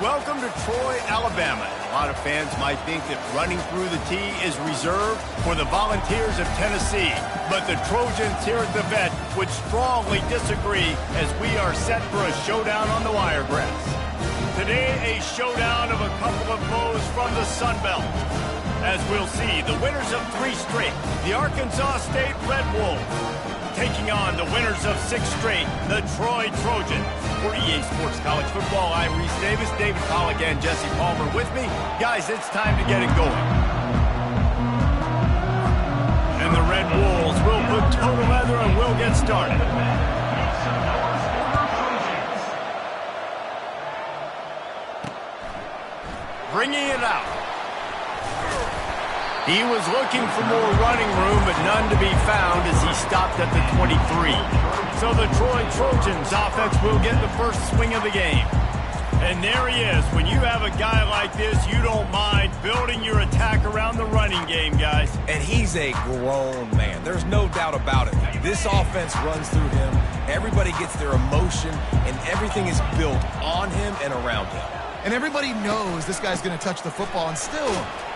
Welcome to Troy, Alabama. A lot of fans might think that running through the tee is reserved for the Volunteers of Tennessee. But the Trojans here at the Vet would strongly disagree as we are set for a showdown on the wiregrass. Today, a showdown of a couple of foes from the Sun Belt. As we'll see, the winners of 3 straight, the Arkansas State Red Wolves, taking on the winners of 6 straight, the Troy Trojans. For EA Sports College Football, I'm Reese Davis, David Pollock, and Jesse Palmer with me. Guys, it's time to get it going. And the Red Wolves will put total leather and we'll get started. Bringing it out. He was looking for more running room, but none to be found as he stopped at the 23. So the Troy Trojans offense will get the first swing of the game. And there he is. When you have a guy like this, you don't mind building your attack around the running game, guys. And he's a grown man. There's no doubt about it. This offense runs through him. Everybody gets their emotion, and everything is built on him and around him. And everybody knows this guy's going to touch the football, and still,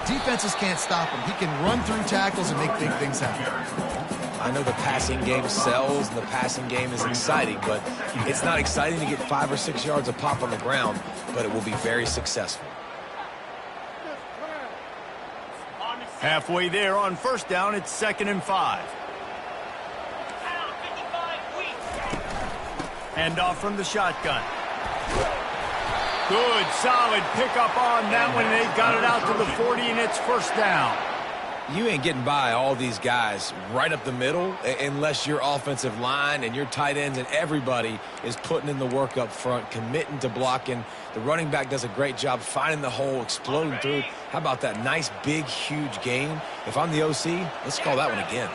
defenses can't stop him. He can run through tackles and make big things happen. I know the passing game sells, and the passing game is exciting, but it's not exciting to get 5 or 6 yards of pop on the ground, but it will be very successful. Halfway there on first down, it's 2nd and 5. Hand off from the shotgun. Good, solid pickup on that one. They've got it out to the 40, and it's first down. You ain't getting by all these guys right up the middle unless your offensive line and your tight ends and everybody is putting in the work up front, committing to blocking. The running back does a great job finding the hole, exploding through. How about that nice, big, huge gain? If I'm the OC, let's call that one again.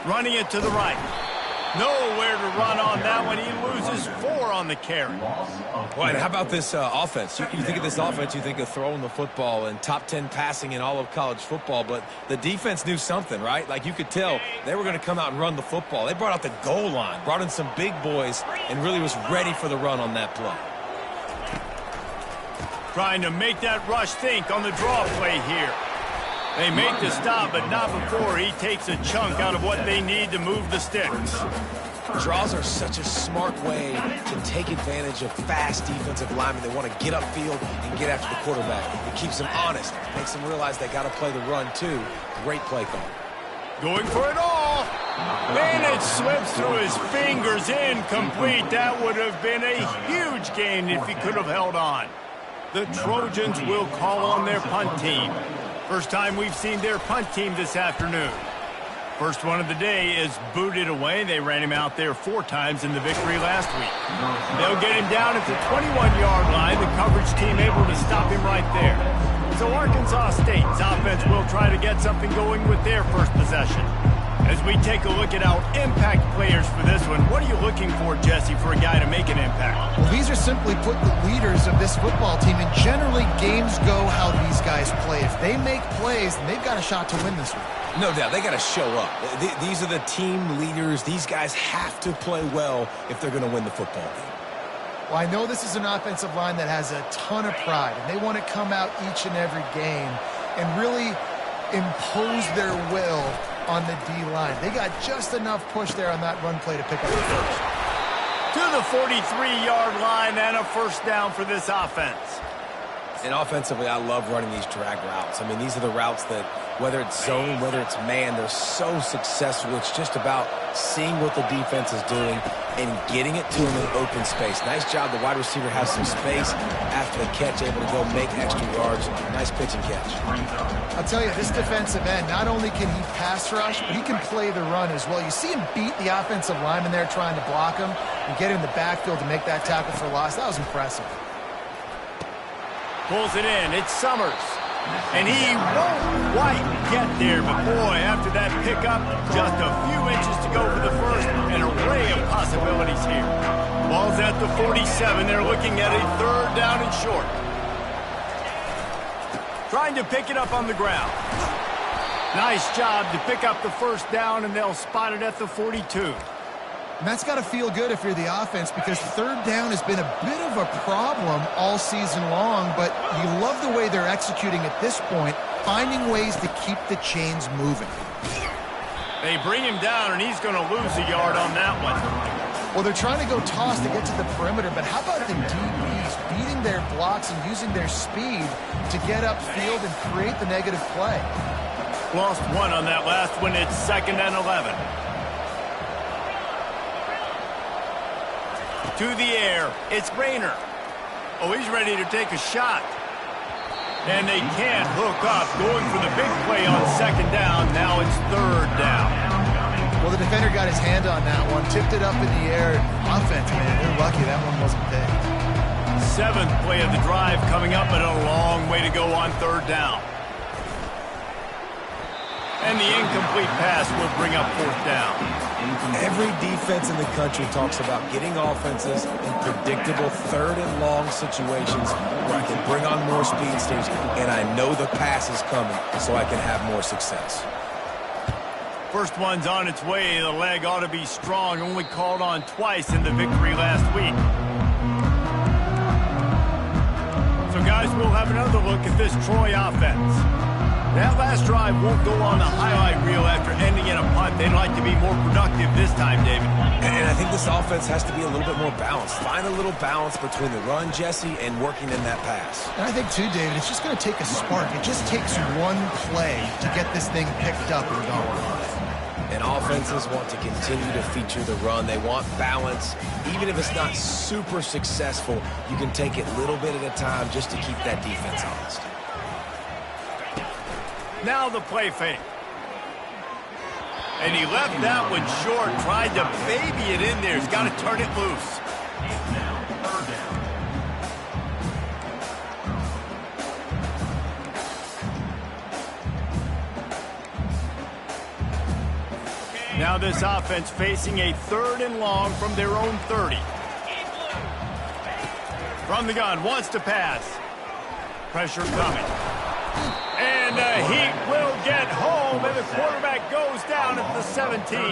Running it to the right. Nowhere to run on that one. He loses 4 on the carry. Boy, and how about this offense? You think of this offense, you think of throwing the football and top 10 passing in all of college football, but the defense knew something, right? Like you could tell they were going to come out and run the football. They brought out the goal line, brought in some big boys, and really was ready for the run on that play. Trying to make that rush think on the draw play here. They make the stop, but not before he takes a chunk out of what they need to move the sticks. Draws are such a smart way to take advantage of fast defensive linemen. They want to get upfield and get after the quarterback. It keeps them honest, makes them realize they got to play the run too. Great play call. Going for it all. And it slips through his fingers, incomplete. That would have been a huge gain if he could have held on. The Trojans will call on their punt team. First time we've seen their punt team this afternoon. First one of the day is booted away. They ran him out there 4 times in the victory last week. They'll get him down at the 21-yard line. The coverage team able to stop him right there. So Arkansas State's offense will try to get something going with their first possession. As we take a look at our impact players for this one, what are you looking for, Jesse, for a guy to make an impact? Well, these are simply put the leaders of this football team, and generally games go how these guys play. If they make plays, then they've got a shot to win this one. No doubt, they got to show up. These are the team leaders. These guys have to play well if they're going to win the football game. Well, I know this is an offensive line that has a ton of pride, and they want to come out each and every game and really impose their will on the D-line. They got just enough push there on that run play to pick up the first. To the 43-yard line and a first down for this offense. And offensively, I love running these drag routes. I mean, these are the routes that, whether it's zone, whether it's man, they're so successful. It's just about seeing what the defense is doing and getting it to them in open space. Nice job. The wide receiver has some space after the catch, able to go make extra yards. Nice pitch and catch. I'll tell you, this defensive end, not only can he pass rush, but he can play the run as well. You see him beat the offensive lineman there trying to block him and get in the backfield to make that tackle for loss. That was impressive. Pulls it in. It's Summers. And he won't quite get there, but boy, after that pickup, just a few inches to go for the first. An array of possibilities here. Ball's at the 47. They're looking at a 3rd down and short. Trying to pick it up on the ground. Nice job to pick up the first down, and they'll spot it at the 42. And that's got to feel good if you're the offense, because third down has been a bit of a problem all season long, but you love the way they're executing at this point, finding ways to keep the chains moving. They bring him down, and he's going to lose a yard on that one. Well, they're trying to go toss to get to the perimeter, but how about the DBs beating their blocks and using their speed to get upfield and create the negative play? Lost one on that last one. It's 2nd and 11. To the air. It's Rayner. Oh, he's ready to take a shot. And they can't hook up. Going for the big play on 2nd down. Now it's 3rd down. Well, the defender got his hand on that one, tipped it up in the air. Offense, man, they're lucky that one wasn't picked. 7th play of the drive coming up, but a long way to go on 3rd down. And the incomplete pass will bring up 4th down. Every defense in the country talks about getting offenses in predictable 3rd and long situations where I can bring on more speed stage, and I know the pass is coming, so I can have more success. First one's on its way. The leg ought to be strong. Only called on twice in the victory last week. So, guys, we'll have another look at this Troy offense. That last drive won't go on the highlight reel after ending in a punt. They'd like to be more productive this time, David. And I think this offense has to be a little bit more balanced. Find a little balance between the run, Jesse, and working in that pass. And I think, too, David, it's just going to take a spark. It just takes one play to get this thing picked up and going. And offenses want to continue to feature the run. They want balance. Even if it's not super successful, you can take it little bit at a time just to keep that defense honest. Now the play fake. And he left that one short, tried to baby it in there. He's got to turn it loose. Now this offense facing a 3rd and long from their own 30. From the gun, wants to pass. Pressure coming. And the Heat will get home, and the quarterback goes down at the 17.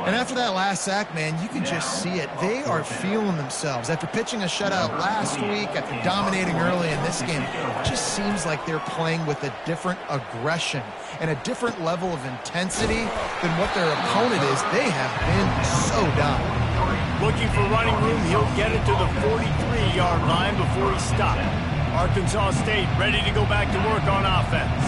And after that last sack, man, you can just see it. They are feeling themselves. After pitching a shutout last week, after dominating early in this game, it just seems like they're playing with a different aggression and a different level of intensity than what their opponent is. They have been so dominant. Looking for running room, he'll get it to the 43-yard line before he's stopped. Arkansas State ready to go back to work on offense.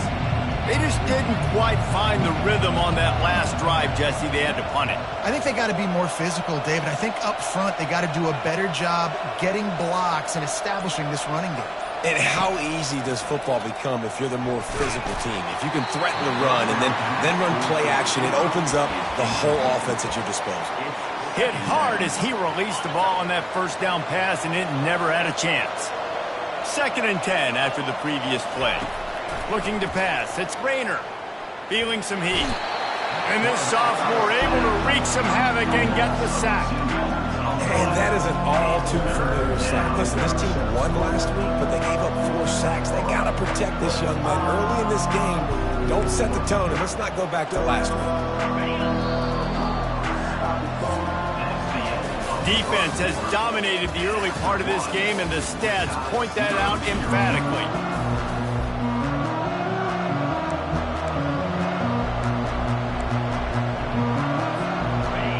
They just didn't quite find the rhythm on that last drive, Jesse. They had to punt it. I think they got to be more physical, David. I think up front they got to do a better job getting blocks and establishing this running game. And how easy does football become if you're the more physical team? If you can threaten the run and then run play action, it opens up the whole offense at your disposal. Hit hard as he released the ball on that first down pass, and it never had a chance. 2nd and 10 after the previous play. Looking to pass. It's Rayner. Feeling some heat. And this sophomore able to wreak some havoc and get the sack. And that is an all-too-familiar sack. Listen, this team won last week, but they gave up 4 sacks. They got to protect this young man early in this game. Don't set the tone, and let's not go back to last week. Defense has dominated the early part of this game, and the stats point that out emphatically.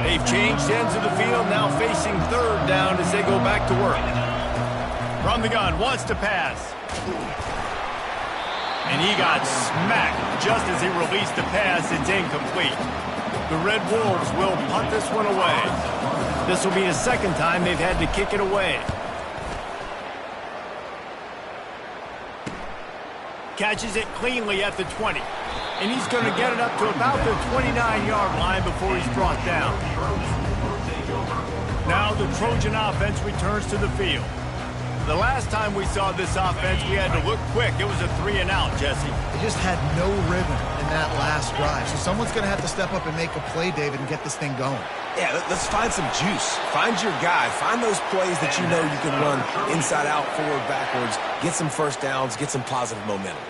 They've changed ends of the field, now facing 3rd down as they go back to work. From the gun, wants to pass. And he got smacked just as he released the pass. It's incomplete. The Red Wolves will punt this one away. This will be the 2nd time they've had to kick it away. Catches it cleanly at the 20. And he's going to get it up to about the 29-yard line before he's brought down. Now the Trojan offense returns to the field. The last time we saw this offense, we had to look quick. It was a 3-and-out, Jesse. They just had no rhythm in that last drive. So someone's going to have to step up and make a play, David, and get this thing going. Yeah, let's find some juice. Find your guy. Find those plays that you know you can run inside out, forward, backwards. Get some first downs. Get some positive momentum.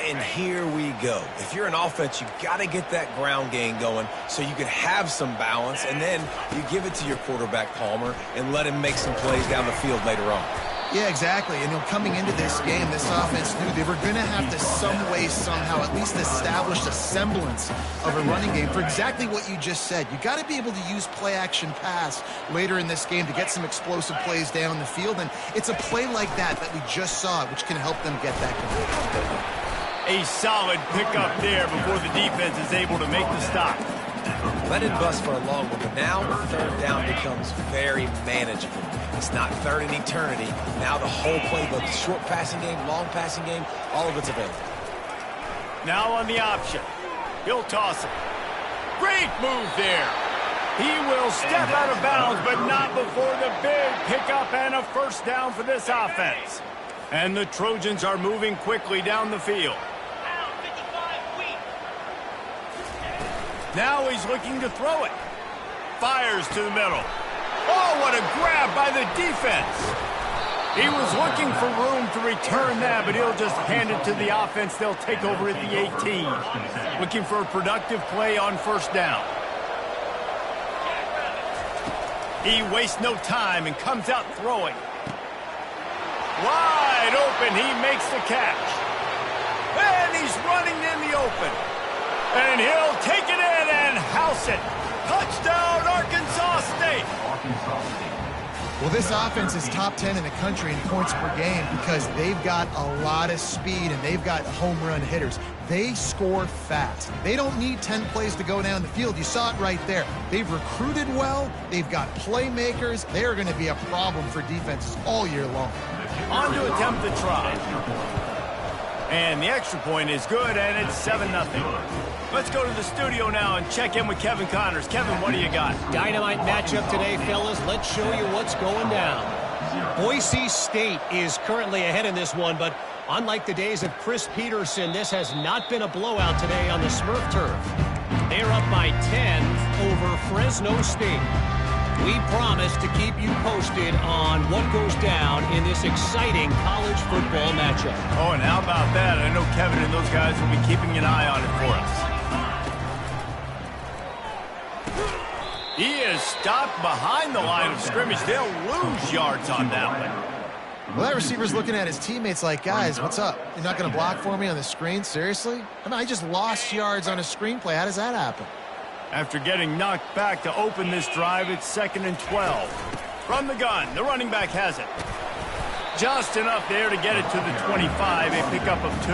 And here we go. If you're an offense, you got to get that ground game going so you can have some balance, and then you give it to your quarterback, Palmer, and let him make some plays down the field later on. Yeah, exactly. And coming into this game, this offense knew they were going to have to some way, somehow, at least establish a semblance of a running game for exactly what you just said. You got to be able to use play-action pass later in this game to get some explosive plays down the field, and it's a play like that we just saw, which can help them get that going. A solid pickup there before the defense is able to make the stop. Let it bust for a long one, but now third down becomes very manageable. It's not third in eternity. Now the whole playbook, short passing game, long passing game, all of it's available. Now on the option. He'll toss it. Great move there. He will step out of bounds, but not before the big pickup and a first down for this offense. And the Trojans are moving quickly down the field. Now he's looking to throw it. Fires to the middle. Oh, what a grab by the defense. He was looking for room to return that, but he'll just hand it to the offense. They'll take over at the 18. Looking for a productive play on first down. He wastes no time and comes out throwing. Wide open, he makes the catch. And he's running in the open. And he'll take it in and house it. Touchdown, Arkansas State. Well, this offense is top 10 in the country in points per game because they've got a lot of speed and they've got home run hitters. They score fast. They don't need 10 plays to go down the field. You saw it right there. They've recruited well. They've got playmakers. They are going to be a problem for defenses all year long. On to attempt the try. And the extra point is good, and it's 7-0. Let's go to the studio now and check in with Kevin Connors. Kevin, what do you got? Dynamite matchup today, fellas. Let's show you what's going down. Boise State is currently ahead in this one, but unlike the days of Chris Peterson, this has not been a blowout today on the Smurf turf. They're up by 10 over Fresno State. We promise to keep you posted on what goes down in this exciting college football matchup. Oh, and how about that? I know Kevin and those guys will be keeping an eye on it for us. He is stopped behind the line of scrimmage. They'll lose yards on that one. Well, that receiver's looking at his teammates like, guys, what's up? You're not going to block for me on the screen? Seriously? I mean, I just lost yards on a screenplay. How does that happen? After getting knocked back to open this drive, it's 2nd and 12. From the gun, the running back has it. Just enough there to get it to the 25, a pickup of 2.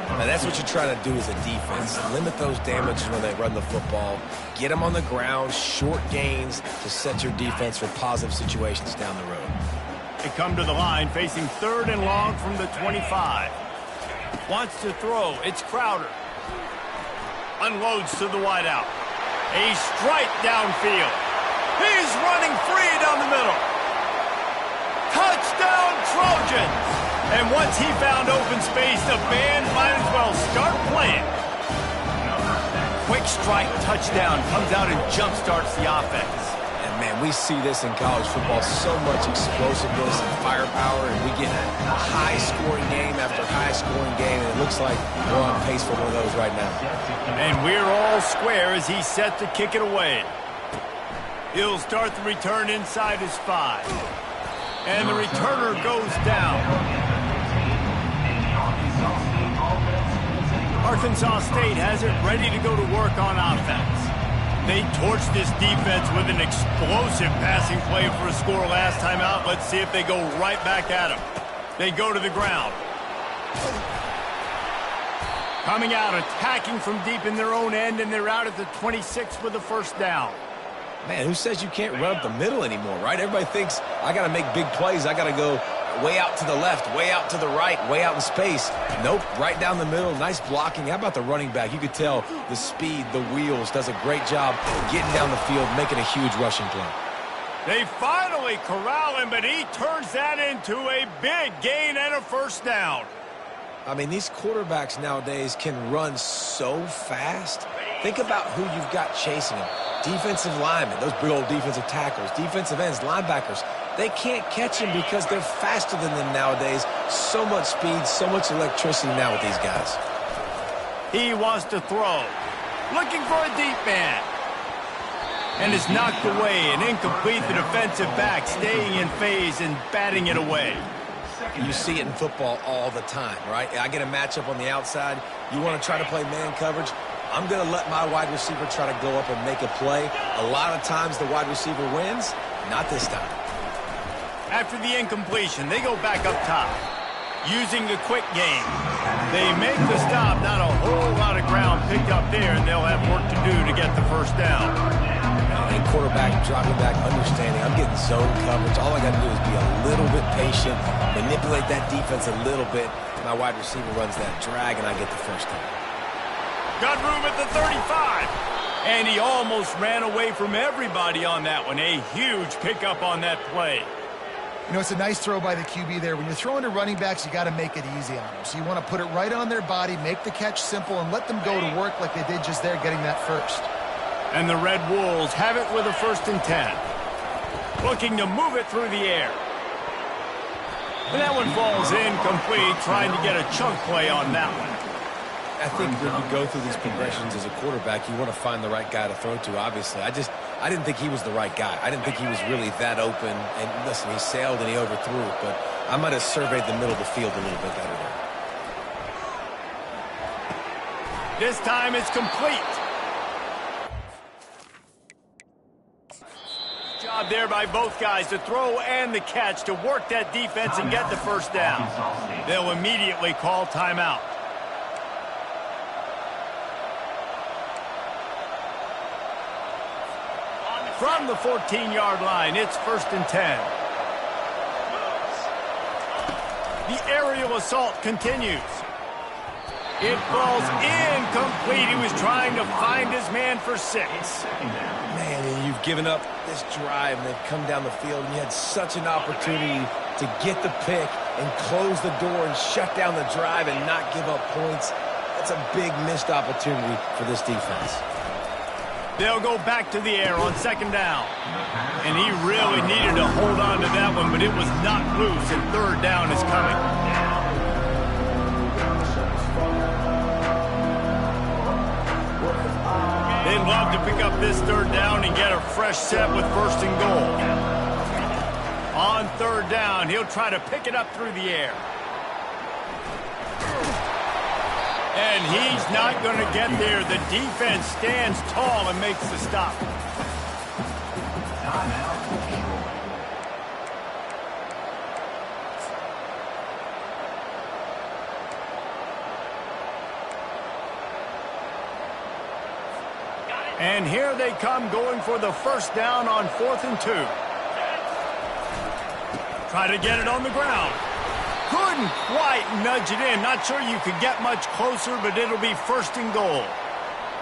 Now, that's what you're trying to do as a defense. Limit those damages when they run the football. Get them on the ground, short gains to set your defense for positive situations down the road. They come to the line facing 3rd and long from the 25. Wants to throw. It's Crowder. Unloads to the wideout. A strike downfield. He's running free down the middle. Touchdown, Trojans! And once he found open space, the band might as well start playing. Quick strike touchdown comes out and jump-starts the offense. And, man, we see this in college football, so much explosiveness and firepower, and we get a high-scoring game after high-scoring game, and it looks like we're on pace for one of those right now. And we're all square as he's set to kick it away. He'll start the return inside his 5. And the returner goes down. Arkansas State has it ready to go to work on offense. They torched this defense with an explosive passing play for a score last time out. Let's see if they go right back at him. They go to the ground. Coming out, attacking from deep in their own end, and they're out at the 26 with the first down. Man, who says you can't run up the middle anymore, right? Everybody thinks, I got to make big plays. I got to go way out to the left, way out to the right, way out in space. Nope, right down the middle. Nice blocking. How about the running back? You could tell the speed, the wheels, does a great job getting down the field, making a huge rushing play. They finally corral him, but he turns that into a big gain and a first down. I mean, these quarterbacks nowadays can run so fast. Think about who you've got chasing them. Defensive linemen, those big old defensive tackles, defensive ends, linebackers. They can't catch him because they're faster than them nowadays. So much speed, so much electricity now with these guys. He wants to throw. Looking for a deep man. And it's knocked away and incomplete. The defensive back staying in phase and batting it away. You see it in football all the time, right? I get a matchup on the outside. You want to try to play man coverage. I'm going to let my wide receiver try to go up and make a play. A lot of times the wide receiver wins. Not this time. After the incompletion, they go back up top. Using the quick game. They make the stop. Not a whole lot of ground picked up there, and they'll have work to do to get the first down. And quarterback, dropping back, understanding. I'm getting zone coverage. All I got to do is be a little bit patient, manipulate that defense a little bit. My wide receiver runs that drag, and I get the first down. Got room at the 35. And he almost ran away from everybody on that one. A huge pickup on that play. You know, it's a nice throw by the QB there. When you're throwing to running backs, you got to make it easy on them. So you want to put it right on their body, make the catch simple, and let them go to work like they did just there, getting that first. And the Red Wolves have it with a 1st and 10. Looking to move it through the air. And that one falls incomplete, trying to get a chunk play on that one. I think when you go through these progressions as a quarterback, you want to find the right guy to throw to, obviously. I didn't think he was the right guy. I didn't think he was really that open. And listen, he sailed and he overthrew it, but I might have surveyed the middle of the field a little bit better there. This time it's complete. Job there by both guys to throw and the catch to work that defense and get the first down. They'll immediately call timeout. From the 14-yard line, it's 1st and 10. The aerial assault continues. It falls incomplete. He was trying to find his man for 6. Man, and you've given up this drive, and they've come down the field, and you had such an opportunity to get the pick and close the door and shut down the drive and not give up points. That's a big missed opportunity for this defense. They'll go back to the air on 2nd down. And he really needed to hold on to that one, but it was not loose, and 3rd down is coming. They'd love to pick up this 3rd down and get a fresh set with 1st and goal. On 3rd down, he'll try to pick it up through the air. And he's not going to get there. The defense stands tall and makes the stop. And here they come going for the 1st down on 4th and 2. Try to get it on the ground. Couldn't quite nudge it in. Not sure you could get much closer, but it'll be 1st and goal.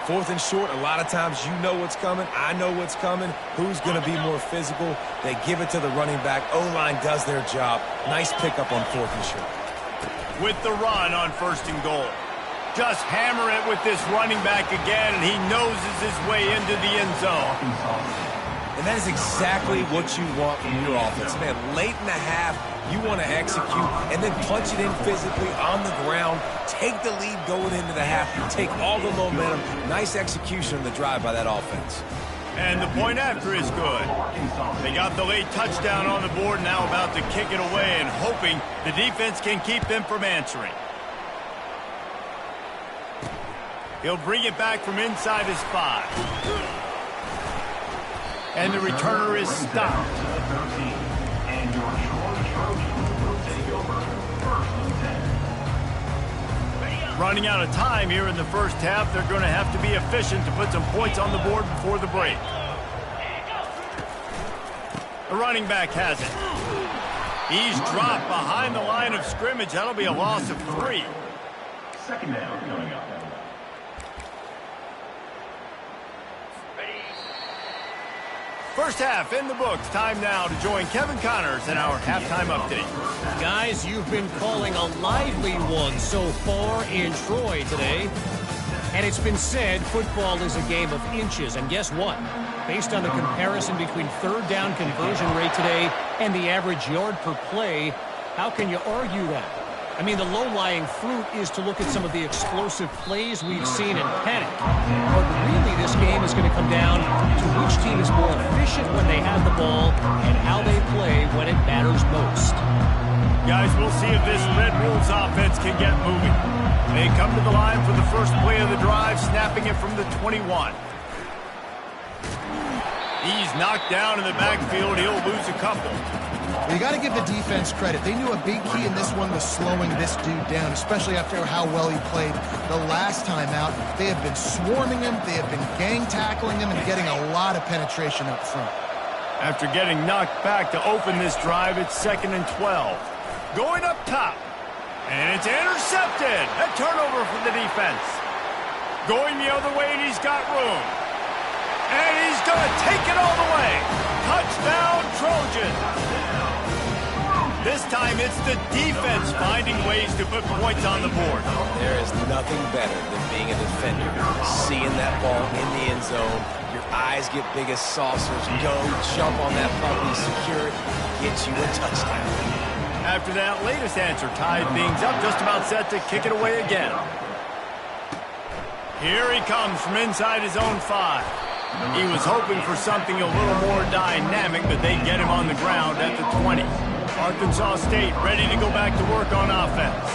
4th and short, a lot of times you know what's coming. I know what's coming. Who's going to be more physical? They give it to the running back. O-line does their job. Nice pickup on 4th and short. With the run on 1st and goal. Just hammer it with this running back again, and he noses his way into the end zone. And that is exactly what you want from your offense. Man, late in the half, you want to execute and then punch it in physically on the ground, take the lead going into the half, take all the momentum. Nice execution on the drive by that offense. And the point after is good. They got the late touchdown on the board, now about to kick it away and hoping the defense can keep them from answering. He'll bring it back from inside his 5. And the returner is stopped. Running out of time here in the 1st half. They're going to have to be efficient to put some points on the board before the break. The running back has it. He's dropped behind the line of scrimmage. That'll be a loss of 3. 2nd down coming up. First half in the books. Time now to join Kevin Connors in our halftime update. Guys, you've been calling a lively one so far in Troy today. And it's been said football is a game of inches. And guess what? Based on the comparison between third down conversion rate today and the average yard per play, how can you argue that? I mean, the low-lying fruit is to look at some of the explosive plays we've seen in panic. But really, this game is going to come down to which team is more efficient when they have the ball and how they play when it matters most. Guys, we'll see if this Red Wolves offense can get moving. They come to the line for the first play of the drive, snapping it from the 21. He's knocked down in the backfield. He'll lose a couple. Well, you got to give the defense credit. They knew a big key in this one was slowing this dude down, especially after how well he played the last time out. They have been swarming him. They have been gang tackling him and getting a lot of penetration up front. After getting knocked back to open this drive, it's 2nd and 12. Going up top. And it's intercepted. A turnover for the defense. Going the other way, and he's got room. And he's going to take it all the way. Touchdown, Trojans. This time it's the defense finding ways to put points on the board. There is nothing better than being a defender. Seeing that ball in the end zone, your eyes get big as saucers. Go, jump on that puppy, secure it, get you a touchdown. After that latest answer tied things up, just about set to kick it away again. Here he comes from inside his own 5. He was hoping for something a little more dynamic, but they get him on the ground at the 20. Arkansas State ready to go back to work on offense.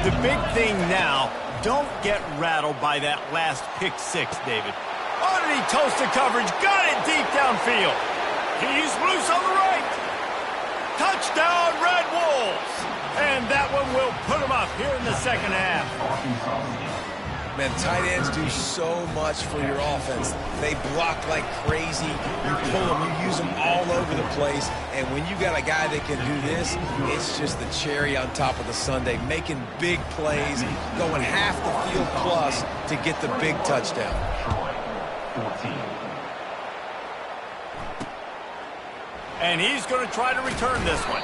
The big thing now, don't get rattled by that last pick 6, David. Oh, did he toast the coverage? Got it deep downfield. He's loose on the right. Touchdown, Red Wolves. And that one will put him up here in the second half. Man, tight ends do so much for your offense. They block like crazy. You pull them, you use them all over the place. And when you got a guy that can do this, it's just the cherry on top of the sundae, making big plays, going half the field plus to get the big touchdown. 14. And he's going to try to return this one.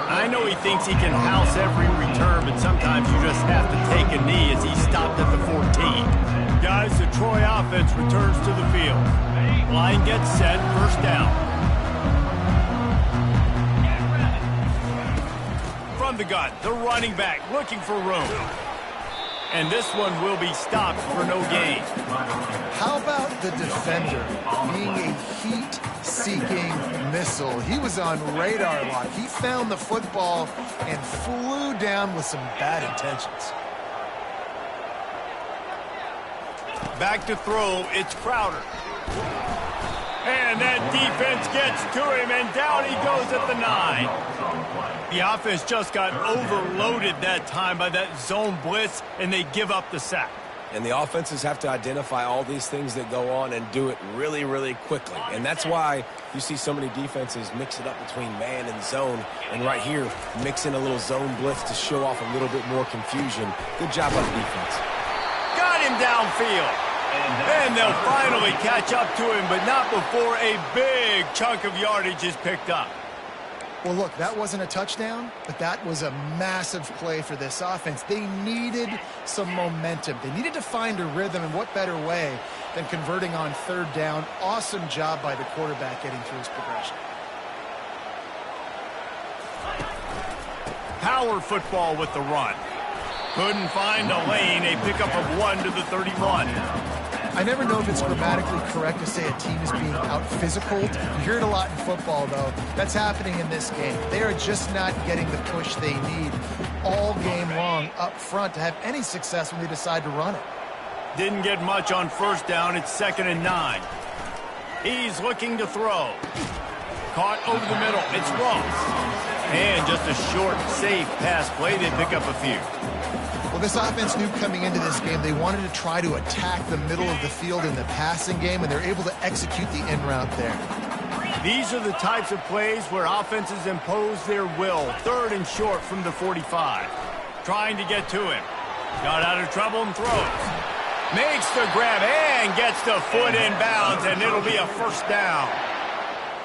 I know he thinks he can house every return, but sometimes you just have to take a knee as he stopped at the 14. Guys, the Troy offense returns to the field. Line gets set, first down. From the gun, the running back looking for room. And this one will be stopped for no gain. How about the defender being a heat-seeking missile? He was on radar lock. He found the football and flew down with some bad intentions. Back to throw, it's Crowder. And that defense gets to him, and down he goes at the 9. The offense just got overloaded that time by that zone blitz, and they give up the sack. And the offenses have to identify all these things that go on and do it really, really quickly. And that's why you see so many defenses mix it up between man and zone. And right here, mix in a little zone blitz to show off a little bit more confusion. Good job on the defense. Got him downfield. And they'll finally catch up to him, but not before a big chunk of yardage is picked up. Well, look, that wasn't a touchdown, but that was a massive play for this offense. They needed some momentum. They needed to find a rhythm, and what better way than converting on third down. Awesome job by the quarterback getting through his progression. Power football with the run. Couldn't find a lane, a pickup of 1 to the 31. I never know if it's grammatically correct to say a team is being out-physical. You hear it a lot in football, though. That's happening in this game. They are just not getting the push they need all game long up front to have any success when they decide to run it. Didn't get much on first down. It's 2nd and 9. He's looking to throw. Caught over the middle. It's Ross. And just a short, safe pass play. They pick up a few. Well, this offense knew coming into this game they wanted to try to attack the middle of the field in the passing game, and they're able to execute the in route there. These are the types of plays where offenses impose their will. 3rd and short from the 45. Trying to get to him. Got out of trouble and throws. Makes the grab and gets the foot in bounds, and it'll be a first down.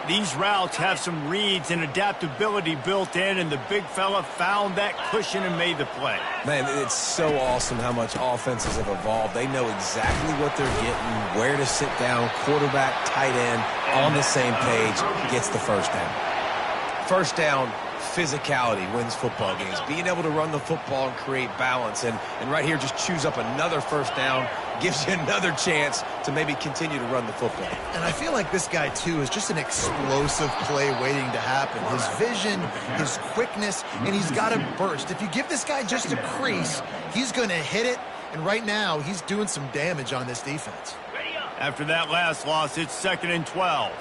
These routes have some reads and adaptability built in, and the big fella found that cushion and made the play. Man, it's so awesome how much offenses have evolved. They know exactly what they're getting, where to sit down, quarterback, tight end, on the same page, gets the first down. First down, physicality wins football games. Being able to run the football and create balance. And right here, just choose up another first down, gives you another chance to maybe continue to run the football. And I feel like this guy, too, is just an explosive play waiting to happen. His vision, his quickness, and he's got a burst. If you give this guy just a crease, he's going to hit it. And right now, he's doing some damage on this defense. After that last loss, it's 2nd and 12.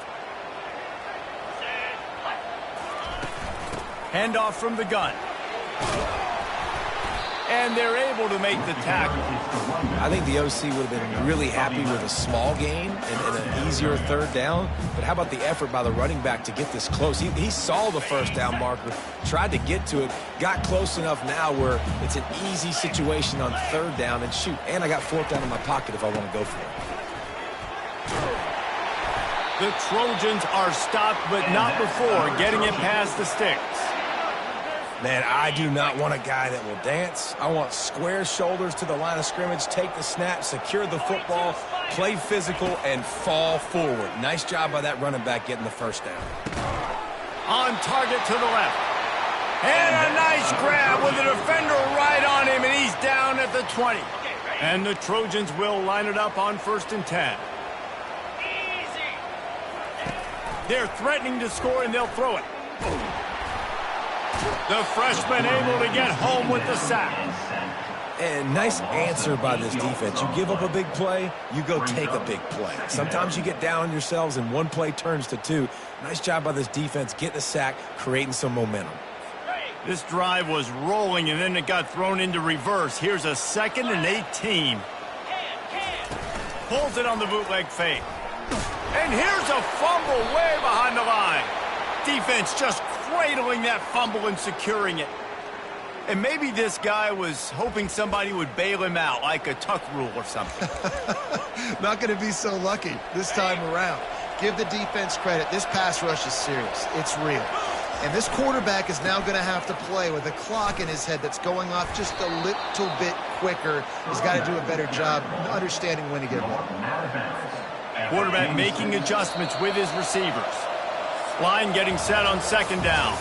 Handoff from the gun. And they're able to make the tackle. I think the OC would have been really happy with a small gain and an easier third down. But how about the effort by the running back to get this close? He saw the first down marker, tried to get to it, got close enough now where it's an easy situation on third down. And shoot, and I got fourth down in my pocket if I want to go for it. The Trojans are stopped, but not before getting it past the sticks. Man, I do not want a guy that will dance. I want square shoulders to the line of scrimmage, take the snap, secure the football, play physical, and fall forward. Nice job by that running back getting the first down. On target to the left. And a nice grab with a defender right on him, and he's down at the 20. And the Trojans will line it up on 1st and 10. They're threatening to score, and they'll throw it. The freshman able to get home with the sack. And nice answer by this defense. You give up a big play, you go take a big play. Sometimes you get down on yourselves and one play turns to two. Nice job by this defense getting the sack, creating some momentum. This drive was rolling, and then it got thrown into reverse. Here's a 2nd and 18. Pulls it on the bootleg fake. And here's a fumble way behind the line. Defense just cradling that fumble and securing it. And maybe this guy was hoping somebody would bail him out, like a tuck rule or something. Not going to be so lucky this time around. Give the defense credit. This pass rush is serious. It's real. And this quarterback is now going to have to play with a clock in his head that's going off just a little bit quicker. He's got to do a better job understanding when to get rid. Quarterback making adjustments with his receivers. Line getting set on 2nd down.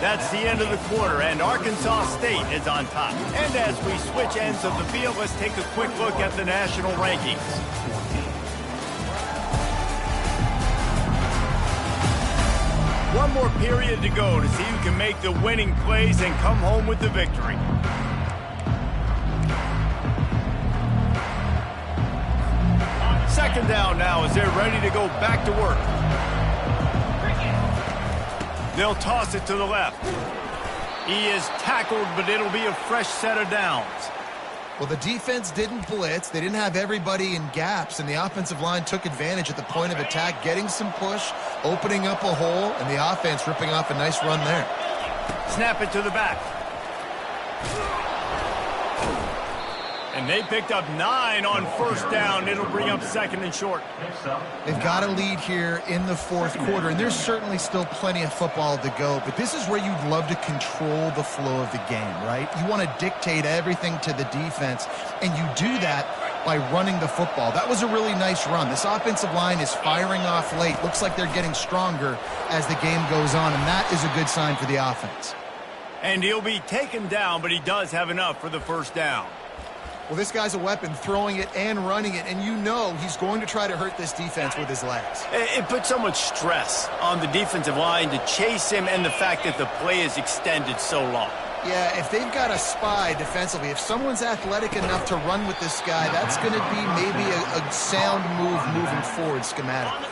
That's the end of the quarter, and Arkansas State is on top. And as we switch ends of the field, let's take a quick look at the national rankings. One more period to go to see who can make the winning plays and come home with the victory. Second down now as they're ready to go back to work. They'll toss it to the left. He is tackled, but it'll be a fresh set of downs. Well, the defense didn't blitz. They didn't have everybody in gaps, and the offensive line took advantage at the point of attack, getting some push, opening up a hole, and the offense ripping off a nice run there. Snap it to the back. And they picked up 9 on 1st down. It'll bring up 2nd and short. They've got a lead here in the 4th quarter, and there's certainly still plenty of football to go, but this is where you'd love to control the flow of the game, right? You want to dictate everything to the defense, and you do that by running the football. That was a really nice run. This offensive line is firing off late. Looks like they're getting stronger as the game goes on, and that is a good sign for the offense. And he'll be taken down, but he does have enough for the 1st down. Well, this guy's a weapon, throwing it and running it, and you know he's going to try to hurt this defense with his legs. It puts so much stress on the defensive line to chase him, and the fact that the play is extended so long. Yeah, if they've got a spy defensively, if someone's athletic enough to run with this guy, that's going to be maybe a sound move moving forward schematically.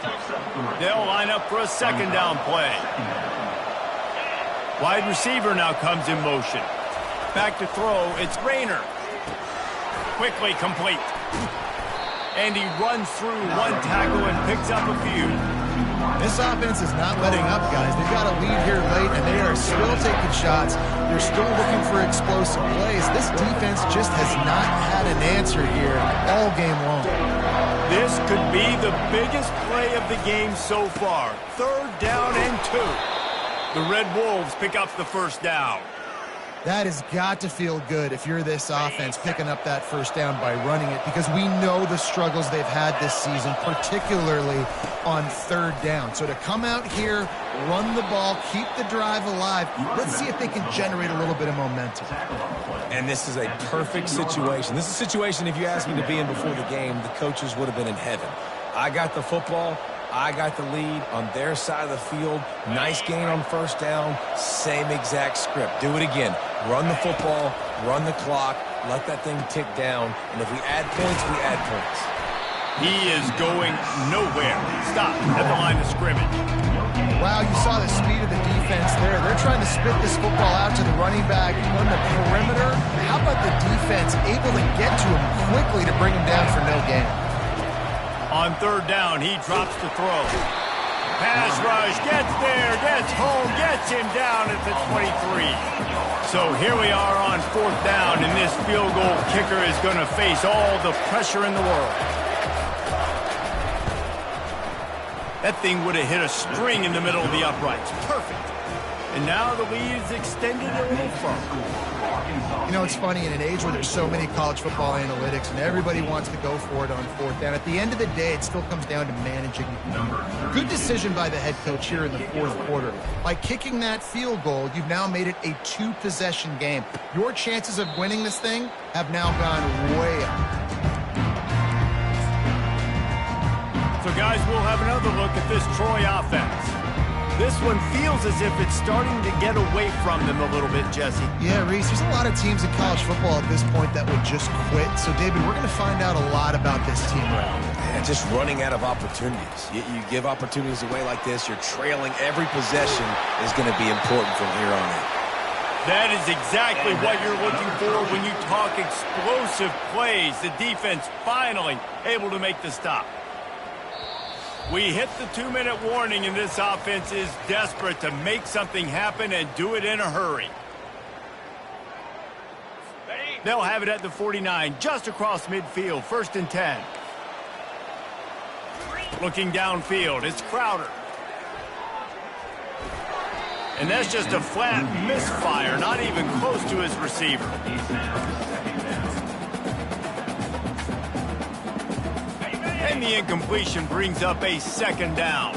They'll line up for a 2nd down play. Wide receiver now comes in motion. Back to throw, it's Rayner. Quickly complete. And he runs through one tackle and picks up a few. This offense is not letting up, guys. They've got a lead here late, and they are still taking shots. They're still looking for explosive plays. This defense just has not had an answer here all game long. This could be the biggest play of the game so far. 3rd down and 2. The Red Wolves pick up the first down. That has got to feel good if you're this offense picking up that first down by running it, because we know the struggles they've had this season, particularly on 3rd down. So to come out here, run the ball, keep the drive alive, let's see if they can generate a little bit of momentum. And this is a perfect situation. This is a situation, if you asked me to be in before the game, the coaches would have been in heaven. I got the football. I got the lead on their side of the field. Nice gain on first down. Same exact script. Do it again. Run the football, run the clock, let that thing tick down, and if we add points, we add points. He is going nowhere. Stop at the line of scrimmage. Wow, you saw the speed of the defense there. They're trying to spit this football out to the running back on the perimeter. How about the defense able to get to him quickly to bring him down for no gain? On 3rd down, he drops the throw. Pass rush, gets there, gets home, gets him down at the 23. So here we are on 4th down, and this field goal kicker is going to face all the pressure in the world. That thing would have hit a string in the middle of the uprights. Perfect. And now the lead is extended a little further. You know, it's funny, in an age where there's so many college football analytics and everybody wants to go for it on 4th down, at the end of the day, it still comes down to managing. Good decision by the head coach here in the 4th quarter. By kicking that field goal, you've now made it a 2-possession game. Your chances of winning this thing have now gone way up. So, guys, we'll have another look at this Troy offense. This one feels as if it's starting to get away from them a little bit, Jesse. Yeah, Reese, there's a lot of teams in college football at this point that would just quit. So, David, we're going to find out a lot about this team right now. Yeah, just running out of opportunities. You give opportunities away like this, you're trailing. Every possession is going to be important from here on in. That is exactly what you're looking for when you talk explosive plays. The defense finally able to make the stop. We hit the 2-minute warning, and this offense is desperate to make something happen and do it in a hurry. They'll have it at the 49, just across midfield, 1st and 10. Looking downfield, it's Crowder. And that's just a flat misfire, not even close to his receiver. And the incompletion brings up a 2nd down.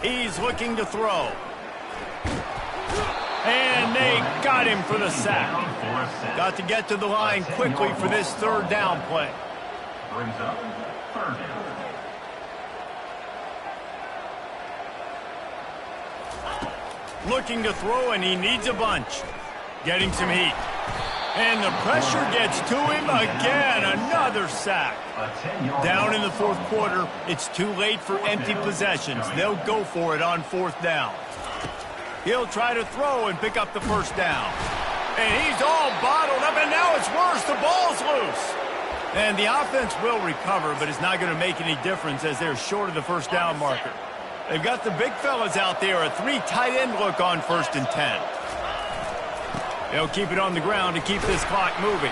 He's looking to throw. And they got him for the sack. Got to get to the line quickly for this 3rd down play. Brings up 3rd down. Looking to throw, and he needs a bunch. Getting some heat. And the pressure gets to him again. Another sack. Down in the 4th quarter, it's too late for empty possessions. They'll go for it on 4th down. He'll try to throw and pick up the 1st down. And he's all bottled up, and now it's worse. The ball's loose. And the offense will recover, but it's not going to make any difference as they're short of the 1st down marker. They've got the big fellas out there, a 3 tight end look on 1st and 10. They'll keep it on the ground to keep this clock moving.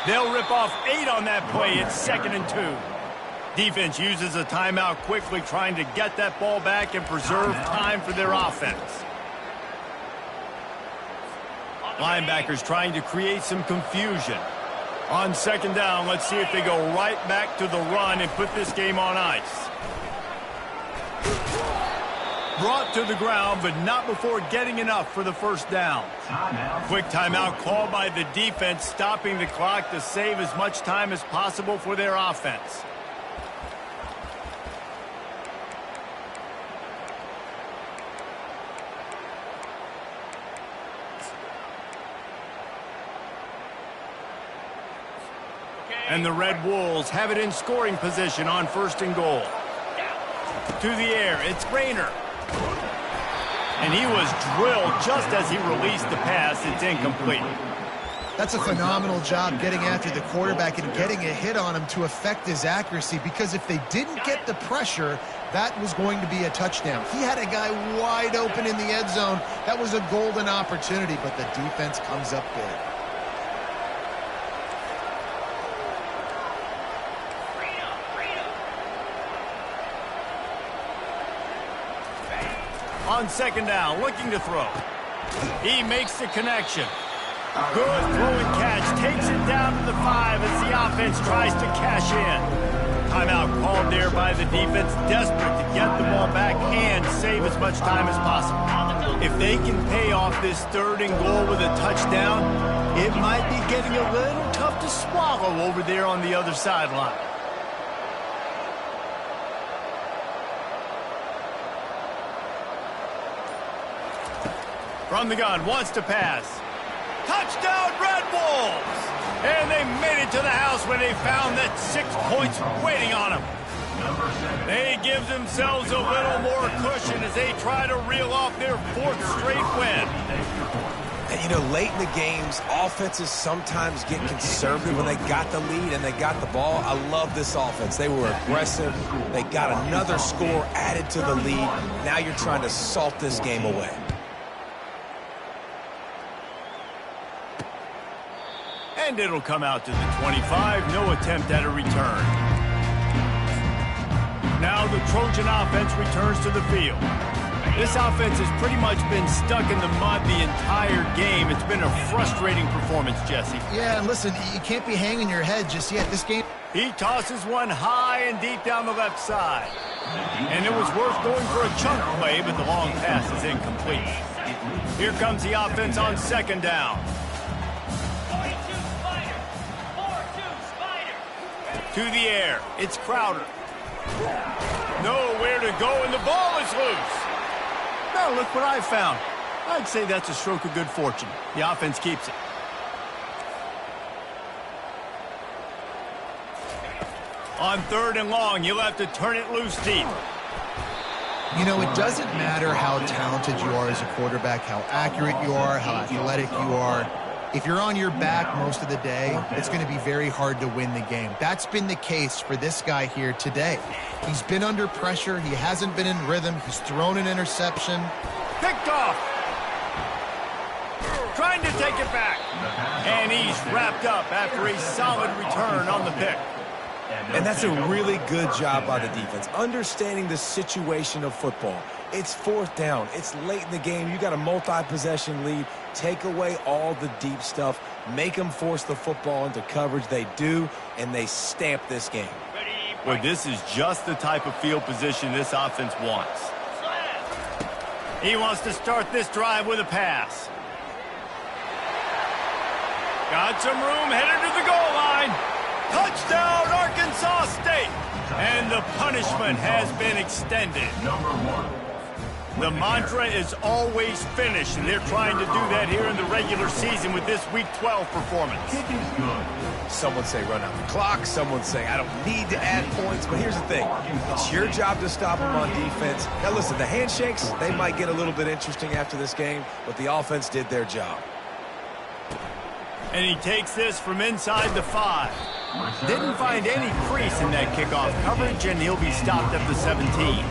They'll rip off 8 on that play. It's 2nd and 2. Defense uses a timeout quickly, trying to get that ball back and preserve time for their offense. Linebackers trying to create some confusion. On 2nd down, let's see if they go right back to the run and put this game on ice. Brought to the ground, but not before getting enough for the 1st down. Quick timeout called by the defense, stopping the clock to save as much time as possible for their offense. And the Red Wolves have it in scoring position on 1st and goal. To the air, it's Rayner. And he was drilled just as he released the pass. It's incomplete. That's a phenomenal job getting after the quarterback and getting a hit on him to affect his accuracy, because if they didn't get the pressure, that was going to be a touchdown. He had a guy wide open in the end zone. That was a golden opportunity, but the defense comes up big. On second down, looking to throw. He makes the connection. Good throw and catch. Takes it down to the 5 as the offense tries to cash in. Timeout called there by the defense, desperate to get the ball back and save as much time as possible. If they can pay off this 3rd and goal with a touchdown, it might be getting a little tough to swallow over there on the other sideline. From the gun, wants to pass. Touchdown, Red Wolves! And they made it to the house when they found that 6 points waiting on them. They give themselves a little more cushion as they try to reel off their 4th straight win. And, you know, late in the games, offenses sometimes get conservative when they got the lead and they got the ball. I love this offense. They were aggressive. They got another score added to the lead. Now you're trying to salt this game away. And it'll come out to the 25. No attempt at a return. Now the Trojan offense returns to the field. This offense has pretty much been stuck in the mud the entire game. It's been a frustrating performance, Jesse. Yeah, and listen, you can't be hanging your head just yet. This game... He tosses one high and deep down the left side. And it was worth going for a chunk play, but the long pass is incomplete. Here comes the offense on second down. To the air. It's Crowder. Nowhere to go, and the ball is loose. Now look what I found. I'd say that's a stroke of good fortune. The offense keeps it. On 3rd and long, you'll have to turn it loose deep. You know, it doesn't matter how talented you are as a quarterback, how accurate you are, how athletic you are. If you're on your back most of the day, it's going to be very hard to win the game. That's been the case for this guy here today. He's been under pressure. He hasn't been in rhythm. He's thrown an interception. Picked off. Trying to take it back. And he's wrapped up after a solid return on the pick. And that's a really good job by the defense, understanding the situation of football. It's 4th down. It's late in the game. You got a multi-possession lead. Take away all the deep stuff. Make them force the football into coverage. They do, and they stamp this game. Well, this is just the type of field position this offense wants. He wants to start this drive with a pass. Got some room, headed to the goal line. Touchdown, Arkansas State. And the punishment has been extended. The mantra is always finish, and they're trying to do that here in the regular season with this Week 12 performance. Some would say run out the clock. Some would say I don't need to add points. But here's the thing. It's your job to stop them on defense. Now, listen, the handshakes, they might get a little bit interesting after this game, but the offense did their job. And he takes this from inside the 5. Didn't find any crease in that kickoff coverage, and he'll be stopped at the 17.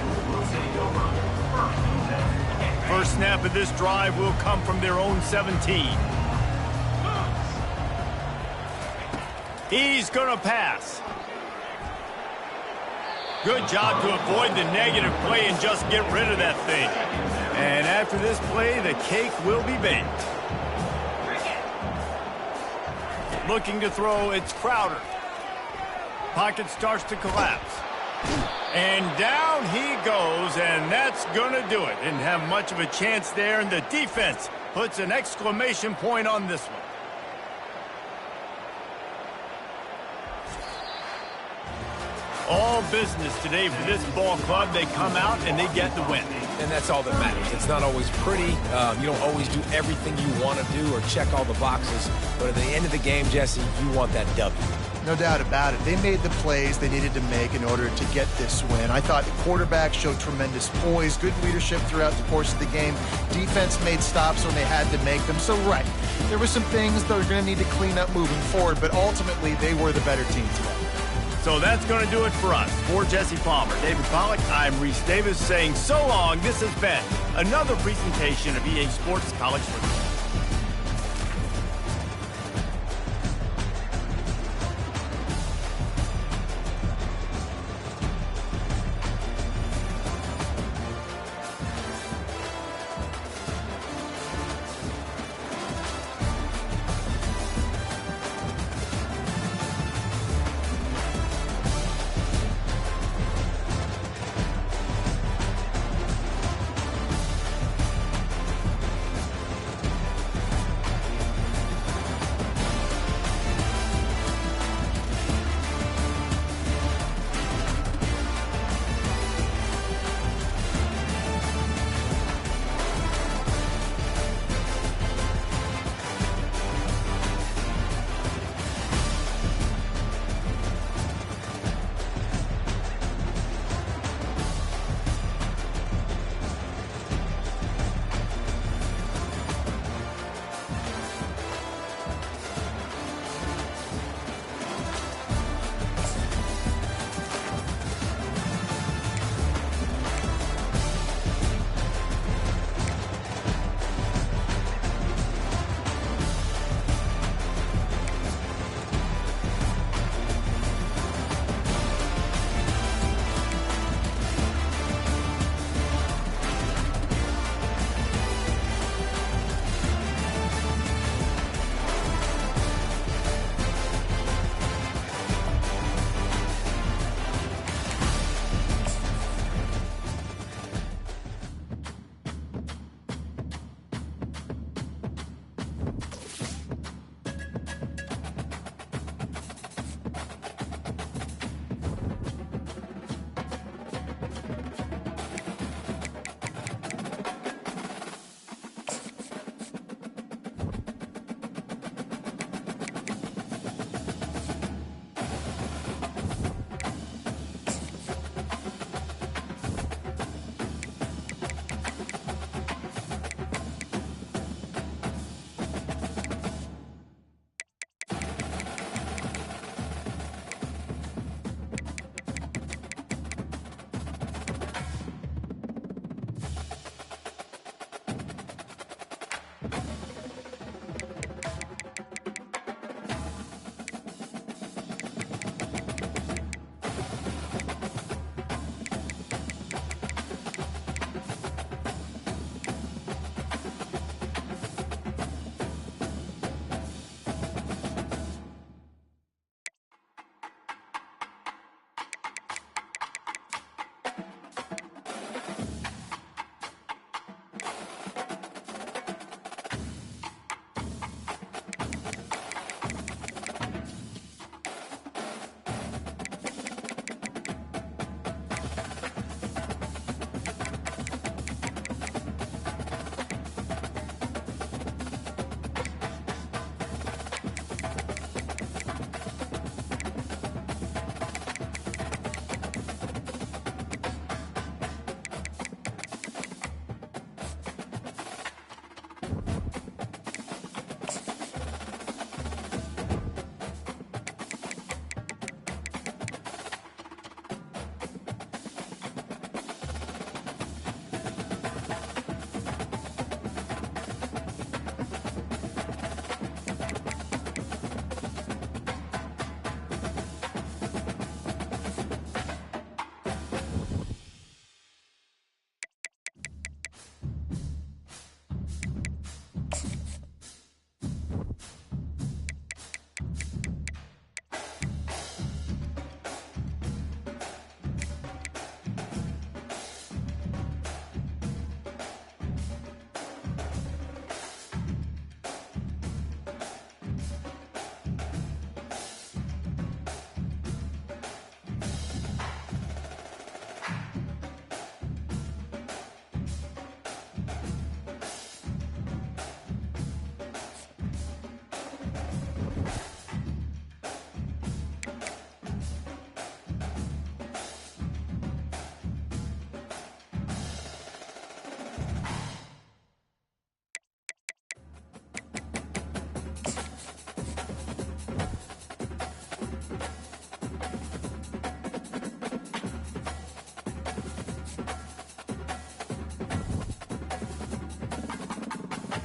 First snap of this drive will come from their own 17. He's going to pass. Good job to avoid the negative play and just get rid of that thing. And after this play, the cake will be baked. Looking to throw, it's Crowder. Pocket starts to collapse. And down he goes, and that's going to do it. Didn't have much of a chance there, and the defense puts an exclamation point on this one. All business today for this ball club. They come out and they get the win. And that's all that matters. It's not always pretty. You don't always do everything you want to do or check all the boxes. But at the end of the game, Jesse, you want that W. No doubt about it. They made the plays they needed to make in order to get this win. I thought the quarterback showed tremendous poise, good leadership throughout the course of the game. Defense made stops when they had to make them. So, right, there were some things that were going to need to clean up moving forward, but ultimately they were the better team today. So that's going to do it for us. For Jesse Palmer, David Pollack, I'm Reese Davis saying so long. This has been another presentation of EA Sports College Football.